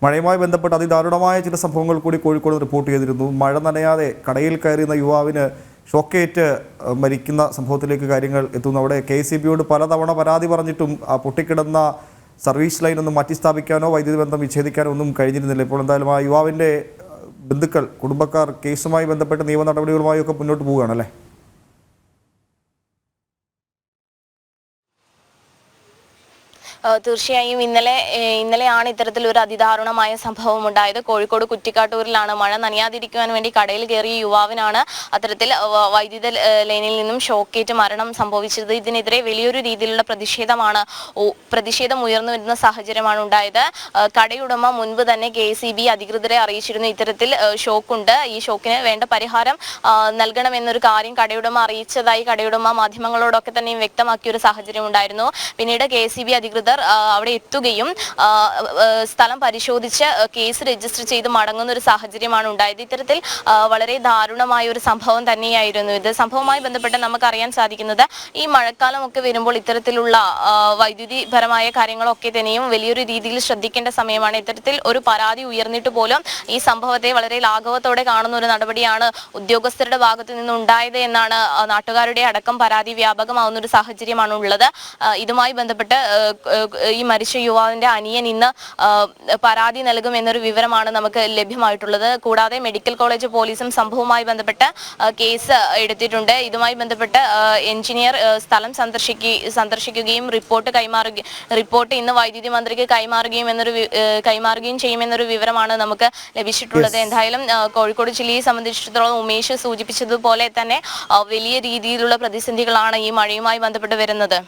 മഴയുമായി ബന്ധപ്പെട്ട് അതിദാരുണമായ ചില സംഭവങ്ങൾ കൂടി കോഴിക്കോട് റിപ്പോർട്ട് ചെയ്തിരുന്നു. മഴ നനയാതെ കടയിൽ കയറിയുന്ന യുവാവിന് ഷോക്കേറ്റ് മരിക്കുന്ന സംഭവത്തിലേക്ക് കാര്യങ്ങൾ എത്തുന്നു. അവിടെ KCBയോട് പലതവണ പരാതി പറഞ്ഞിട്ടും പൊട്ടിക്കിടന്ന സർവീസ് ലൈനൊന്നും മാറ്റിസ്ഥാപിക്കാനോ വൈദ്യുതി ബന്ധം വിച്ഛേദിക്കാനോ ഒന്നും കഴിഞ്ഞിരുന്നില്ല. ഇപ്പോൾ എന്തായാലും ആ യുവാവിൻ്റെ ബന്ധുക്കൾ, കുടുംബക്കാർ കേസുമായി ബന്ധപ്പെട്ട് നിയമ നടപടികളുമായി ഒക്കെ മുന്നോട്ട് പോവുകയാണല്ലേ? തീർച്ചയായും ഇന്നലെയാണ് ഇത്തരത്തിലൊരു അതിദാരുണമായ സംഭവം ഉണ്ടായത്. കോഴിക്കോട് കുറ്റിക്കാട്ടൂരിലാണ്. മഴ നനയാതിരിക്കുവാൻ വേണ്ടി കടയിൽ കയറിയ യുവാവിനാണ് അത്തരത്തിൽ വൈദ്യുത ലൈനിൽ നിന്നും ഷോക്കേറ്റ് മരണം സംഭവിച്ചത്. ഇതിനെതിരെ വലിയൊരു രീതിയിലുള്ള പ്രതിഷേധം ഉയർന്നു വരുന്ന സാഹചര്യമാണ് ഉണ്ടായത്. കടയുടമ മുൻപ് തന്നെ KCB അധികൃതരെ അറിയിച്ചിരുന്നു, ഇത്തരത്തിൽ ഷോക്കുണ്ട്, ഈ ഷോക്കിന് വേണ്ട പരിഹാരം നൽകണമെന്നൊരു കാര്യം കടയുടമ അറിയിച്ചതായി കടയുടമ മാധ്യമങ്ങളോടൊക്കെ തന്നെയും വ്യക്തമാക്കിയ ഒരു സാഹചര്യം ഉണ്ടായിരുന്നു. പിന്നീട് KCB അധികൃതർ അവിടെ എത്തുകയും സ്ഥലം പരിശോധിച്ച് കേസ് രജിസ്റ്റർ ചെയ്ത് മടങ്ങുന്ന ഒരു സാഹചര്യമാണ് ഉണ്ടായത്. ഇത്തരത്തിൽ വളരെ ദാരുണമായ ഒരു സംഭവം തന്നെയായിരുന്നു ഇത്. സംഭവവുമായി ബന്ധപ്പെട്ട് നമുക്കറിയാൻ സാധിക്കുന്നത്, ഈ മഴക്കാലമൊക്കെ വരുമ്പോൾ ഇത്തരത്തിലുള്ള വൈദ്യുതിപരമായ കാര്യങ്ങളൊക്കെ തന്നെയും വലിയൊരു രീതിയിൽ ശ്രദ്ധിക്കേണ്ട സമയമാണ്. ഇത്തരത്തിൽ ഒരു പരാതി ഉയർന്നിട്ട് പോലും ഈ സംഭവത്തെ വളരെ ലാഘവത്തോടെ കാണുന്ന ഒരു നടപടിയാണ് ഉദ്യോഗസ്ഥരുടെ ഭാഗത്തു നിന്നുണ്ടായത് എന്നാണ് നാട്ടുകാരുടെ അടക്കം പരാതി വ്യാപകമാവുന്ന ഒരു സാഹചര്യമാണ് ഉള്ളത്. ഇതുമായി ബന്ധപ്പെട്ട് ഈ മരിച്ച യുവാവിന്റെ അനിയൻ ഇന്ന് പരാതി നൽകുമെന്നൊരു വിവരമാണ് നമുക്ക് ലഭ്യമായിട്ടുള്ളത്. കൂടാതെ മെഡിക്കൽ കോളേജ് പോലീസും സംഭവവുമായി ബന്ധപ്പെട്ട് കേസ് എടുത്തിട്ടുണ്ട്. ഇതുമായി ബന്ധപ്പെട്ട് എഞ്ചിനീയർ സ്ഥലം സന്ദർശിക്കുകയും റിപ്പോർട്ട് ഇന്ന് വൈദ്യുതി മന്ത്രിക്ക് കൈമാറുകയും ചെയ്യുമെന്നൊരു വിവരമാണ് നമുക്ക് ലഭിച്ചിട്ടുള്ളത്. എന്തായാലും കോഴിക്കോട് ജില്ലയെ സംബന്ധിച്ചിടത്തോളം ഉമേഷ് സൂചിപ്പിച്ചതുപോലെ തന്നെ വലിയ രീതിയിലുള്ള പ്രതിസന്ധികളാണ് ഈ മഴയുമായി ബന്ധപ്പെട്ട് വരുന്നത്.